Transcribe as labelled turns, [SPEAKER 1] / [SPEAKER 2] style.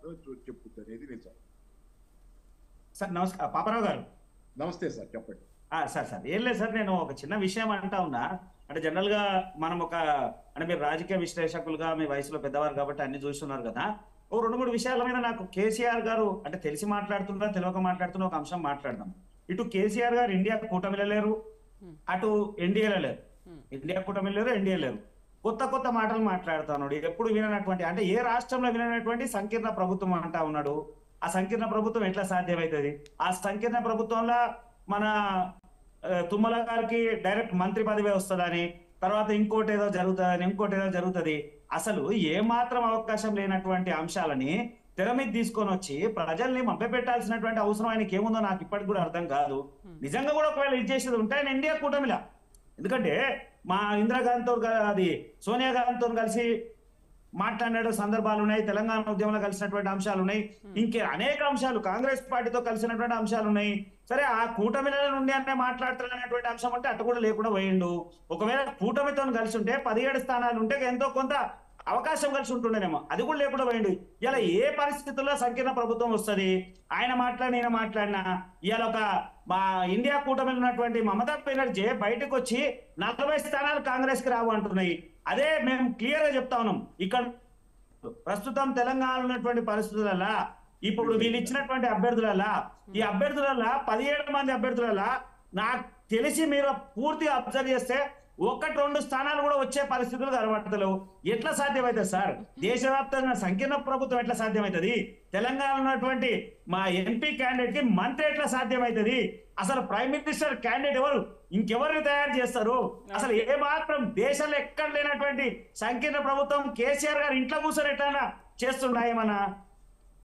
[SPEAKER 1] మాత్రమే చెప్పుద్ది అనేది నిజం.
[SPEAKER 2] సార్ నమస్కారం పాపారావు గారు.
[SPEAKER 1] నమస్తే సార్, చెప్పండి.
[SPEAKER 2] సార్ ఏం లేదు సార్, నేను ఒక చిన్న విషయం అంటా ఉన్నా. అంటే జనరల్ గా మనం అంటే మీరు రాజకీయ విశ్లేషకులుగా మీ వయసులో పెద్దవారు కాబట్టి అన్ని చూస్తున్నారు కదా. ఓ 2-3 విషయాల మీద నాకు కేసీఆర్ గారు అంటే తెలిసి మాట్లాడుతున్నా తెలియక మాట్లాడుతున్న ఒక అంశం మాట్లాడదాం. ఇటు కేసీఆర్ గారు ఇండియా కూటమిలో లేరు, అటు ఎన్డీఏలో లేరు. ఇండియా కూటమిలో లేరు, ఎన్డీఏ లేరు. కొత్త కొత్త మాటలు మాట్లాడుతున్నాడు. ఎప్పుడు విననటువంటి, అంటే ఏ రాష్ట్రంలో విననటువంటి సంకీర్ణ ప్రభుత్వం అంటా ఉన్నాడు. ఆ సంకీర్ణ ప్రభుత్వం ఎట్లా సాధ్యమవుతుంది? ఆ సంకీర్ణ ప్రభుత్వంలో మన తుమ్మల గారికి డైరెక్ట్ మంత్రి పదవి వస్తుందని, తర్వాత ఇంకోటి ఏదో జరుగుతుందని, ఇంకోటి ఏదో జరుగుతుంది. అసలు ఏ మాత్రం అవకాశం లేనటువంటి అంశాలని తెర మీద తీసుకొని వచ్చి ప్రజల్ని మభ్యపెట్టాల్సినటువంటి అవసరం ఆయనకి ఏముందో నాకు ఇప్పటికి కూడా అర్థం కాదు. నిజంగా కూడా ఒకవేళ ఇది చేసేది ఉంటే ఆయన ఇండియా కూటమిలా, ఎందుకంటే మా ఇందిరాగాంధీతో అది సోనియా గాంధీతో కలిసి మాట్లాడిన సందర్భాలు ఉన్నాయి, తెలంగాణ ఉద్యమంలో కలిసినటువంటి అంశాలు ఉన్నాయి, ఇంకే అనేక అంశాలు కాంగ్రెస్ పార్టీతో కలిసినటువంటి అంశాలు ఉన్నాయి. సరే ఆ కూటమిల నుండి అంటే మాట్లాడుతున్నటువంటి అంశం అంటే అటు కూడా లేకుండా పోయిండు. ఒకవేళ కూటమితో కలిసి ఉంటే 17 స్థానాలు ఉంటే ఎంతో కొంత అవకాశం కలిసి ఉంటుండేనేమో, అది కూడా లేకుండా పోయిండు. ఇలా ఏ పరిస్థితుల్లో సంకీర్ణ ప్రభుత్వం వస్తుంది? ఆయన మాట్లాడి ఈయన మాట్లాడినా ఇవాళ మా ఇండియా కూటమిలో ఉన్నటువంటి మమతా బెనర్జీ బయటకు వచ్చి 40 స్థానాలు కాంగ్రెస్ కి రావు అంటున్నాయి. అదే మేము క్లియర్ గా చెప్తా ఉన్నాం. ఇక్కడ ప్రస్తుతం తెలంగాణలో ఉన్నటువంటి పరిస్థితులలో ఇప్పుడు వీళ్ళు ఇచ్చినటువంటి ఈ అభ్యర్థులలో 17 మంది అభ్యర్థులలో నాకు తెలిసి మీరు పూర్తిగా అబ్జర్వ్ చేస్తే 1-2 స్థానాలు కూడా వచ్చే పరిస్థితులు కనబడతలేవు. ఎట్లా సాధ్యమవుతుంది సార్? దేశవ్యాప్తంగా సంకీర్ణ ప్రభుత్వం ఎట్లా సాధ్యమవుతుంది? తెలంగాణ ఉన్నటువంటి మా ఎంపీ క్యాండిడేట్ కి మంత్రి ఎట్లా సాధ్యమవుతుంది? అసలు ప్రైమ్ మినిస్టర్ క్యాండిడేట్ ఎవరు? ఇంకెవరిని తయారు చేస్తారు? అసలు ఏ మాత్రం దేశంలో ఎక్కడ లేనటువంటి సంకీర్ణ ప్రభుత్వం కేసీఆర్ గారు ఇంట్లో కూర్చొని ఎట్లా చేస్తున్నాయేమన్నా?